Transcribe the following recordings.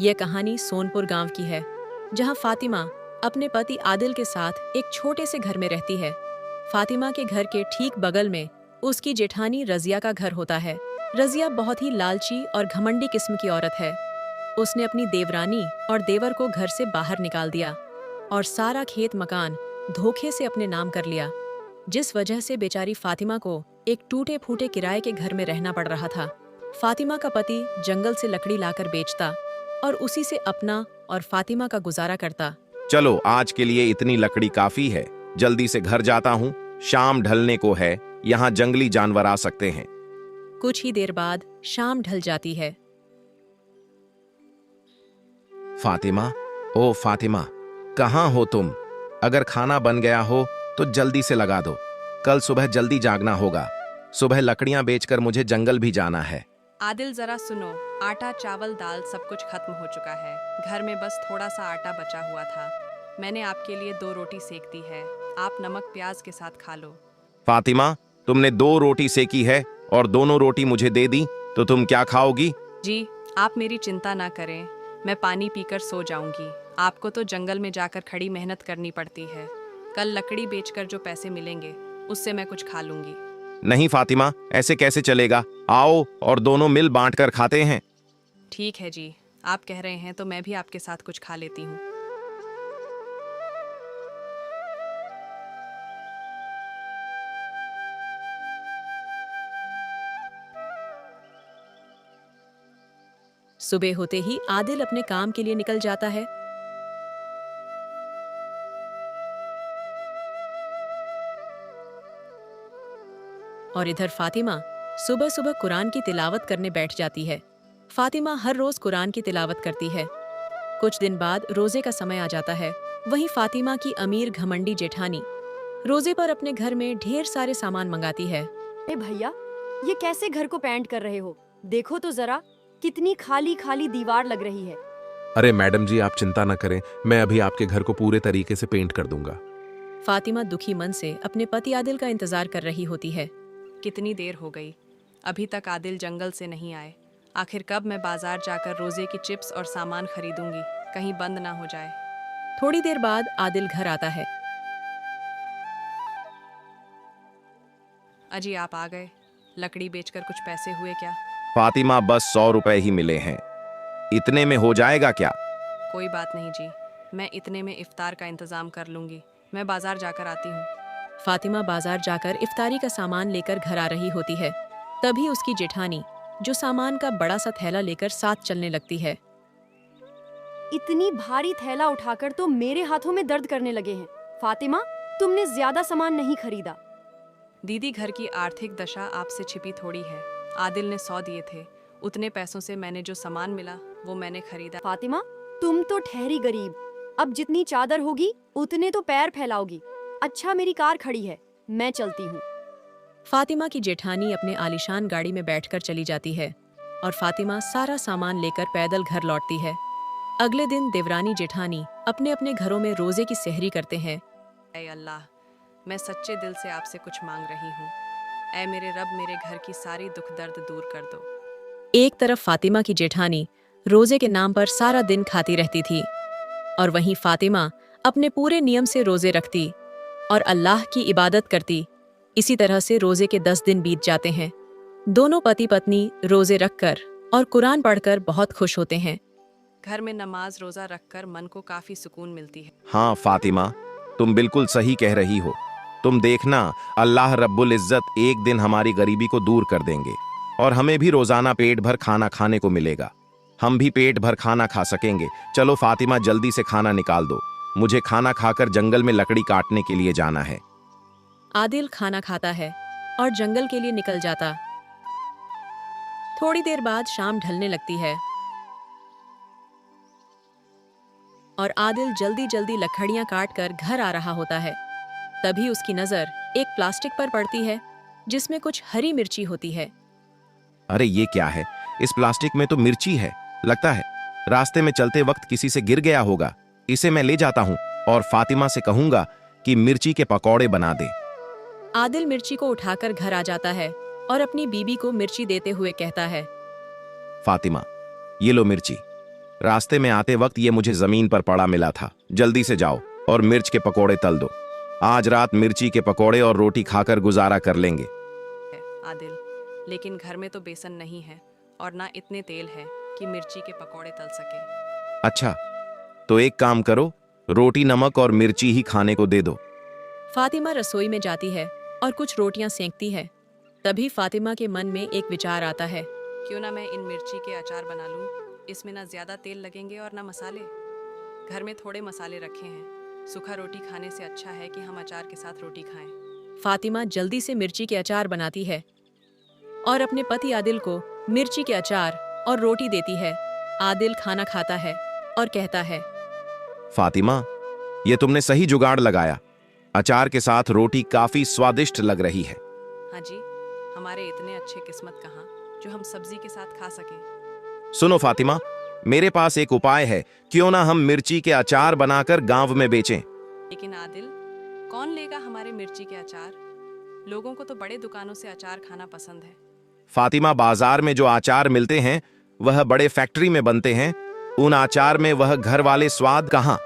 यह कहानी सोनपुर गांव की है, जहां फातिमा अपने पति आदिल के साथ एक छोटे से घर में रहती है। फातिमा के घर के ठीक बगल में उसकी जेठानी रजिया का घर होता है। रजिया बहुत ही लालची और घमंडी किस्म की औरत है। उसने अपनी देवरानी और देवर को घर से बाहर निकाल दिया और सारा खेत मकान धोखे से अपने नाम कर लिया, जिस वजह से बेचारी फातिमा को एक टूटे फूटे किराए के घर में रहना पड़ रहा था। फातिमा का पति जंगल से लकड़ी लाकर बेचता और उसी से अपना और फातिमा का गुजारा करता। चलो आज के लिए इतनी लकड़ी काफी है, जल्दी से घर जाता हूँ, शाम ढलने को है, यहाँ जंगली जानवर आ सकते हैं। कुछ ही देर बाद शाम ढल जाती है। फातिमा, ओ फातिमा, कहाँ हो तुम? अगर खाना बन गया हो तो जल्दी से लगा दो, कल सुबह जल्दी जागना होगा। सुबह लकड़ियां बेचकर मुझे जंगल भी जाना है। आदिल जरा सुनो, आटा चावल दाल सब कुछ खत्म हो चुका है। घर में बस थोड़ा सा आटा बचा हुआ था। मैंने आपके लिए 2 रोटी सेक दी है, आप नमक प्याज के साथ खा लो। फातिमा, तुमने 2 रोटी सेकी है और दोनों रोटी मुझे दे दी, तो तुम क्या खाओगी? जी, आप मेरी चिंता ना करें, मैं पानी पीकर सो जाऊंगी। आपको तो जंगल में जाकर खड़ी मेहनत करनी पड़ती है। कल लकड़ी बेचकर जो पैसे मिलेंगे उससे मैं कुछ खा लूंगी। नहीं फातिमा, ऐसे कैसे चलेगा? आओ और दोनों मिल बांट कर खाते हैं। ठीक है जी, आप कह रहे हैं तो मैं भी आपके साथ कुछ खा लेती हूँ। सुबह होते ही आदिल अपने काम के लिए निकल जाता है। और इधर फातिमा सुबह सुबह कुरान की तिलावत करने बैठ जाती है। फातिमा हर रोज कुरान की तिलावत करती है। कुछ दिन बाद रोजे का समय आ जाता है। वहीं फातिमा की अमीर घमंडी जेठानी रोजे पर अपने घर में ढेर सारे सामान मंगाती है। अरे भैया, ये कैसे घर को पेंट कर रहे हो? देखो तो जरा, कितनी खाली खाली दीवार लग रही है। अरे मैडम जी, आप चिंता न करें, मैं अभी आपके घर को पूरे तरीके से पेंट कर दूंगा। फातिमा दुखी मन से अपने पति आदिल का इंतजार कर रही होती है। कितनी देर हो गई, अभी तक आदिल जंगल से नहीं आए। आखिर कब मैं बाजार जाकर रोजे की चिप्स और सामान खरीदूंगी, कहीं बंद ना हो जाए। थोड़ी देर बाद आदिल घर आता है। अजी, आप आ गए। लकड़ी बेचकर कुछ पैसे हुए क्या? फातिमा, बस 100 रुपए ही मिले हैं, इतने में हो जाएगा क्या? कोई बात नहीं जी, मैं इतने में इफ्तार का इंतजाम कर लूंगी। मैं बाजार जाकर आती हूँ। फातिमा बाजार जाकर इफ्तारी का सामान लेकर घर आ रही होती है। तभी उसकी जेठानी जो सामान का बड़ा सा थैला लेकर साथ चलने लगती है। इतनी भारी थैला उठाकर तो मेरे हाथों में दर्द करने लगे हैं। फातिमा, तुमने ज्यादा सामान नहीं खरीदा। दीदी, घर की आर्थिक दशा आपसे छिपी थोड़ी है। आदिल ने 100 दिए थे, उतने पैसों से मैंने जो सामान मिला वो मैंने खरीदा। फातिमा, तुम तो ठहरी गरीब। अब जितनी चादर होगी उतने तो पैर फैलाओगी। अच्छा, मेरी कार खड़ी है, मैं चलती हूँ। फातिमा की जेठानी अपने आलीशान गाड़ी में बैठकर चली जाती है और फातिमा सारा सामान लेकर पैदल घर लौटती है। अगले दिन देवरानी जेठानी अपने अपने घरों में रोजे की सहरी करते हैं। ऐ अल्लाह, मैं सच्चे दिल से आपसे कुछ मांग रही हूँ। ऐ मेरे रब, मेरे घर की सारी दुख दर्द दूर कर दो। एक तरफ फातिमा की जेठानी रोजे के नाम पर सारा दिन खाती रहती थी और वहीं फातिमा अपने पूरे नियम से रोजे रखती और अल्लाह की इबादत करती। इसी तरह से रोजे के 10 दिन बीत जाते हैं। दोनों पति पत्नी रोजे रखकर और कुरान पढ़कर बहुत खुश होते हैं। घर में नमाज रोजा रखकर मन को काफी सुकून मिलती है। हाँ फातिमा, तुम बिल्कुल सही कह रही हो। तुम देखना, अल्लाह रब्बुल इज्जत एक दिन हमारी गरीबी को दूर कर देंगे और हमें भी रोजाना पेट भर खाना खाने को मिलेगा। हम भी पेट भर खाना खा सकेंगे। चलो फातिमा, जल्दी से खाना निकाल दो, मुझे खाना खाकर जंगल में लकड़ी काटने के लिए जाना है। आदिल खाना खाता है और जंगल के लिए निकल जाता। थोड़ी देर बाद शाम ढलने लगती है और आदिल जल्दी जल्दी लकड़ियां काट कर घर आ रहा होता है। तभी उसकी नजर एक प्लास्टिक पर पड़ती है जिसमें कुछ हरी मिर्ची होती है। अरे ये क्या है? इस प्लास्टिक में तो मिर्ची है, लगता है रास्ते में चलते वक्त किसी से गिर गया होगा। इसे मैं ले जाता हूँ और फातिमा से कहूंगा कि मिर्ची के पकौड़े बना दे। आदिल मिर्ची को उठाकर घर आ जाता है और अपनी बीबी को मिर्ची देते हुए कहता है, फातिमा, ये लो मिर्ची, रास्ते में आते वक्त ये मुझे जमीन पर पड़ा मिला था। जल्दी से जाओ और मिर्च के पकोड़े तल दो। आज रात मिर्ची के पकोड़े और रोटी खाकर गुजारा कर लेंगे। आदिल, लेकिन घर में तो बेसन नहीं है और ना इतने तेल है कि मिर्ची के पकोड़े तल सके। अच्छा, तो एक काम करो, रोटी नमक और मिर्ची ही खाने को दे दो। फातिमा रसोई में जाती है और कुछ रोटियां सेंकती है। तभी फातिमा के मन में एक विचार आता है। क्यों ना मैं इन मिर्ची के अचार बना लूं? इसमें ना ज्यादा तेल लगेंगे और ना मसाले। घर में थोड़े मसाले रखे हैं। सूखा रोटी खाने से अच्छा है कि हम अचार के साथ रोटी खाएं। फातिमा जल्दी से मिर्ची के अचार बनाती है और अपने पति आदिल को मिर्ची के अचार और रोटी देती है। आदिल खाना खाता है और कहता है, फातिमा, ये तुमने सही जुगाड़ लगाया। अचार के साथ रोटी काफी स्वादिष्ट लग रही है। हाँ जी, हमारे इतने अच्छे किस्मत कहाँ जो हम सब्जी के साथ खा सकें। सुनो फातिमा, मेरे पास एक उपाय है। क्यों ना हम मिर्ची के अचार बनाकर गांव में बेचें। लेकिन आदिल, कौन लेगा हमारे मिर्ची के अचार? लोगों को तो बड़े दुकानों से अचार खाना पसंद है। फातिमा, बाजार में जो अचार मिलते हैं वह बड़े फैक्ट्री में बनते हैं। उन अचार में वह घर वाले स्वाद कहाँ।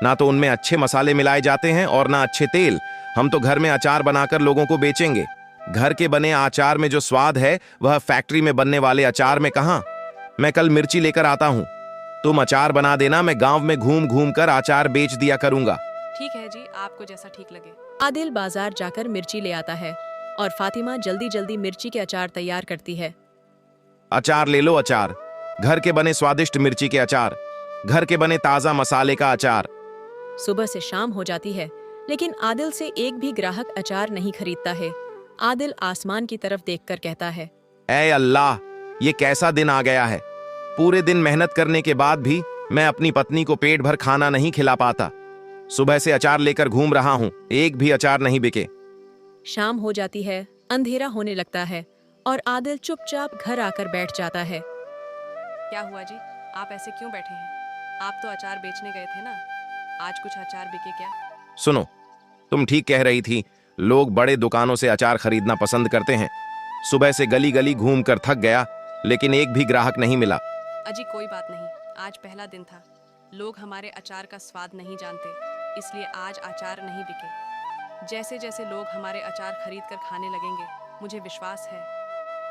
ना तो उनमें अच्छे मसाले मिलाए जाते हैं और ना अच्छे तेल। हम तो घर में अचार बनाकर लोगों को बेचेंगे। घर के बने अचार में जो स्वाद है वह फैक्ट्री में बनने वाले अचार में कहाँ। मैं कल मिर्ची लेकर आता हूँ, तुम अचार बना देना। मैं गांव में घूम घूम कर अचार बेच दिया करूंगा। ठीक है जी, आपको जैसा ठीक लगे। आदिल बाजार जाकर मिर्ची ले आता है और फातिमा जल्दी जल्दी मिर्ची के अचार तैयार करती है। अचार ले लो, अचार। घर के बने स्वादिष्ट मिर्ची के अचार, घर के बने ताजा मसाले का अचार। सुबह से शाम हो जाती है, लेकिन आदिल से एक भी ग्राहक अचार नहीं खरीदता है। आदिल आसमान की तरफ देखकर कहता है, ऐ अल्लाह, ये कैसा दिन आ गया है। पूरे दिन मेहनत करने के बाद भी मैं अपनी पत्नी को पेट भर खाना नहीं खिला पाता। सुबह से अचार लेकर घूम रहा हूँ, एक भी अचार नहीं बिके। शाम हो जाती है, अंधेरा होने लगता है और आदिल चुपचाप घर आकर बैठ जाता है। क्या हुआ जी, आप ऐसे क्यों बैठे हैं? आप तो अचार बेचने गए थे ना, आज कुछ अचार बिके क्या? सुनो, तुम ठीक कह रही थी। लोग बड़े दुकानों से अचार खरीदना पसंद करते हैं। सुबह से गली गली घूम कर थक गया, लेकिन एक भी ग्राहक नहीं मिला। अजी कोई बात नहीं, आज पहला दिन था। लोग हमारे अचार का स्वाद नहीं जानते, इसलिए आज अचार नहीं बिके। जैसे जैसे लोग हमारे अचार खरीद कर खाने लगेंगे, मुझे विश्वास है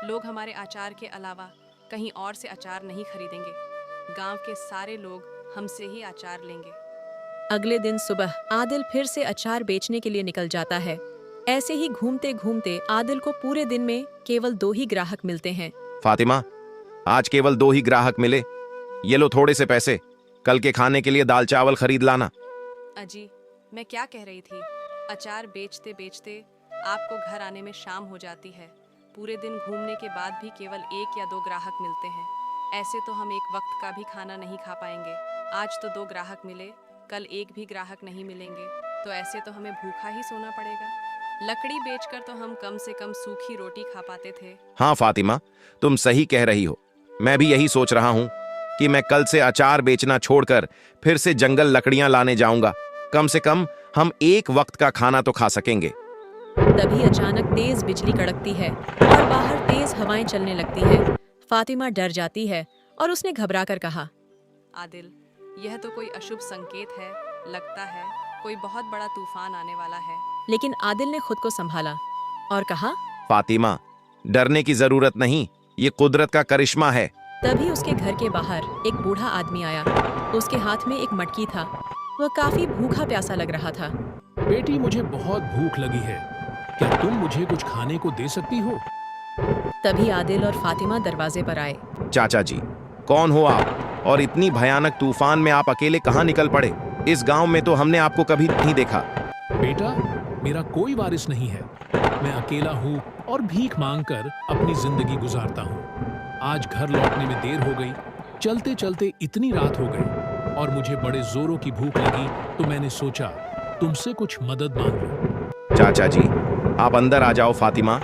लोग हमारे अचार के अलावा कहीं और से अचार नहीं खरीदेंगे। गांव के सारे लोग हमसे ही अचार लेंगे। अगले दिन सुबह आदिल फिर से अचार बेचने के लिए निकल जाता है। ऐसे ही घूमते घूमते आदिल को पूरे दिन में केवल 2 ही ग्राहक मिलते हैं। फातिमा, आज केवल 2 ही ग्राहक मिले। ये लो थोड़े से पैसे, कल के खाने के लिए दाल चावल खरीद लाना। अजी, मैं क्या कह रही थी, अचार बेचते बेचते आपको घर आने में शाम हो जाती है। पूरे दिन घूमने के बाद भी केवल 1 या 2 ग्राहक मिलते हैं। ऐसे तो हम एक वक्त का भी खाना नहीं खा पाएंगे। आज तो 2 ग्राहक मिले, कल एक भी ग्राहक नहीं मिलेंगे, तो ऐसे तो हमें भूखा ही सोना पड़ेगा। लकड़ी बेचकर तो हम कम से कम सूखी रोटी खा पाते थे। हाँ फातिमा, तुम सही कह रही हो। मैं भी यही सोच रहा हूँ कि मैं कल से अचार बेचना छोड़कर फिर से जंगल लकड़ियां लाने जाऊंगा। कम से कम हम एक वक्त का खाना तो खा सकेंगे। तभी अचानक तेज बिजली कड़कती है और बाहर तेज हवाएं चलने लगती है। फातिमा डर जाती है और उसने घबराकर कहा, आदिल, यह तो कोई अशुभ संकेत है। लगता है कोई बहुत बड़ा तूफान आने वाला है। लेकिन आदिल ने खुद को संभाला और कहा, फातिमा, डरने की जरूरत नहीं, ये कुदरत का करिश्मा है। तभी उसके घर के बाहर एक बूढ़ा आदमी आया। उसके हाथ में एक मटकी था। वह काफी भूखा प्यासा लग रहा था। बेटी, मुझे बहुत भूख लगी है, क्या तुम मुझे कुछ खाने को दे सकती हो? तभी आदिल और फातिमा दरवाजे पर आए। चाचा जी, कौन हो आप? और इतनी भयानक तूफान में आप अकेले कहाँ निकल पड़े? इस गांव में तो हमने आपको कभी नहीं देखा। बेटा, मेरा कोई वारिस नहीं है। मैं अकेला हूँ और भीख मांगकर अपनी जिंदगी गुजारता हूँ। आज घर लौटने में देर हो गई। चलते चलते इतनी रात हो गई और मुझे बड़े जोरों की भूख लगी, तो मैंने सोचा तुमसे कुछ मदद मांग लूं। चाचा जी, आप अंदर आ जाओ। फातिमा,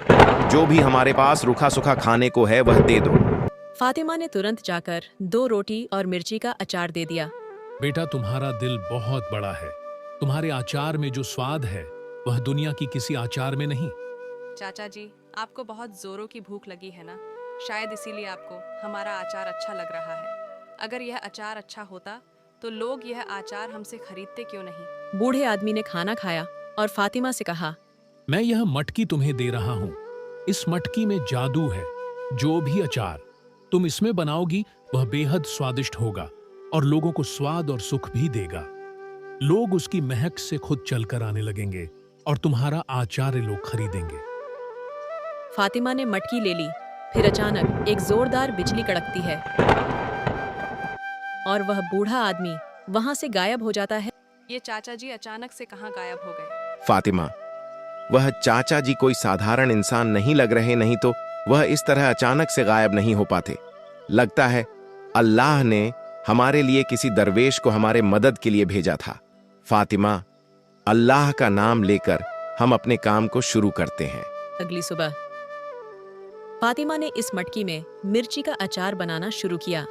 जो भी हमारे पास रूखा सूखा खाने को है वह दे दो। फातिमा ने तुरंत जाकर 2 रोटी और मिर्ची का अचार दे दिया। बेटा, तुम्हारा दिल बहुत बड़ा है। तुम्हारे अचार में जो स्वाद है वह दुनिया की किसी अचार में नहीं। चाचा जी, आपको बहुत जोरों की भूख लगी है ना, शायद इसीलिए आपको हमारा अचार अच्छा लग रहा है। अगर यह अचार अच्छा होता तो लोग यह अचार हमसे खरीदते क्यों नहीं। बूढ़े आदमी ने खाना खाया और फातिमा से कहा, मैं यह मटकी तुम्हें दे रहा हूँ। इस मटकी में जादू है। जो भी अचार तुम इसमें बनाओगी वह बेहद स्वादिष्ट होगा और लोगों को स्वाद और सुख भी देगा। लोग उसकी महक से खुद चलकर आने लगेंगे और तुम्हारा आचार्य लोग खरीदेंगे। फातिमा ने मटकी ले ली। फिर अचानक एक जोरदार बिजली कड़कती है और वह बूढ़ा आदमी वहां से गायब हो जाता है। ये चाचा जी अचानक से कहाँ गायब हो गए। फातिमा, वह चाचा जी कोई साधारण इंसान नहीं लग रहे, नहीं तो वह इस तरह अचानक से गायब नहीं हो पाते। लगता है अल्लाह ने हमारे लिए किसी दरवेश को हमारे मदद के लिए भेजा था। फातिमा, अल्लाह का नाम लेकर हम अपने काम को शुरू करते हैं। अगली सुबह फातिमा ने इस मटकी में मिर्ची का अचार बनाना शुरू किया।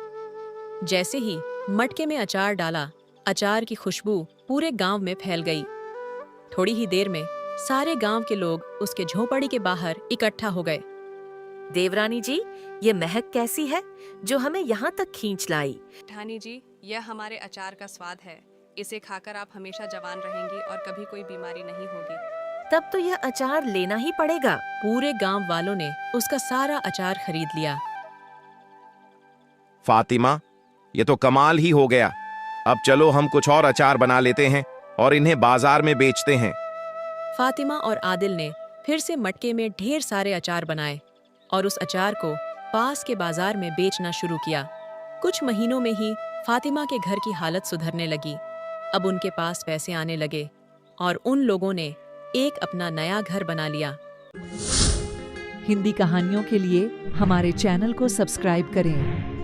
जैसे ही मटके में अचार डाला, अचार की खुशबू पूरे गांव में फैल गई। थोड़ी ही देर में सारे गांव के लोग उसके झोपड़ी के बाहर इकट्ठा हो गए। देवरानी जी, ये महक कैसी है जो हमें यहाँ तक खींच लाई। जेठानी जी, यह हमारे अचार का स्वाद है। इसे खाकर आप हमेशा जवान रहेंगी और कभी कोई बीमारी नहीं होगी। तब तो यह अचार लेना ही पड़ेगा। पूरे गांव वालों ने उसका सारा अचार खरीद लिया। फातिमा, ये तो कमाल ही हो गया। अब चलो हम कुछ और अचार बना लेते हैं और इन्हें बाजार में बेचते हैं। फातिमा और आदिल ने फिर से मटके में ढेर सारे अचार बनाए और उस अचार को पास के बाजार में बेचना शुरू किया। कुछ महीनों में ही फातिमा के घर की हालत सुधरने लगी। अब उनके पास पैसे आने लगे और उन लोगों ने एक अपना नया घर बना लिया। हिंदी कहानियों के लिए हमारे चैनल को सब्सक्राइब करें।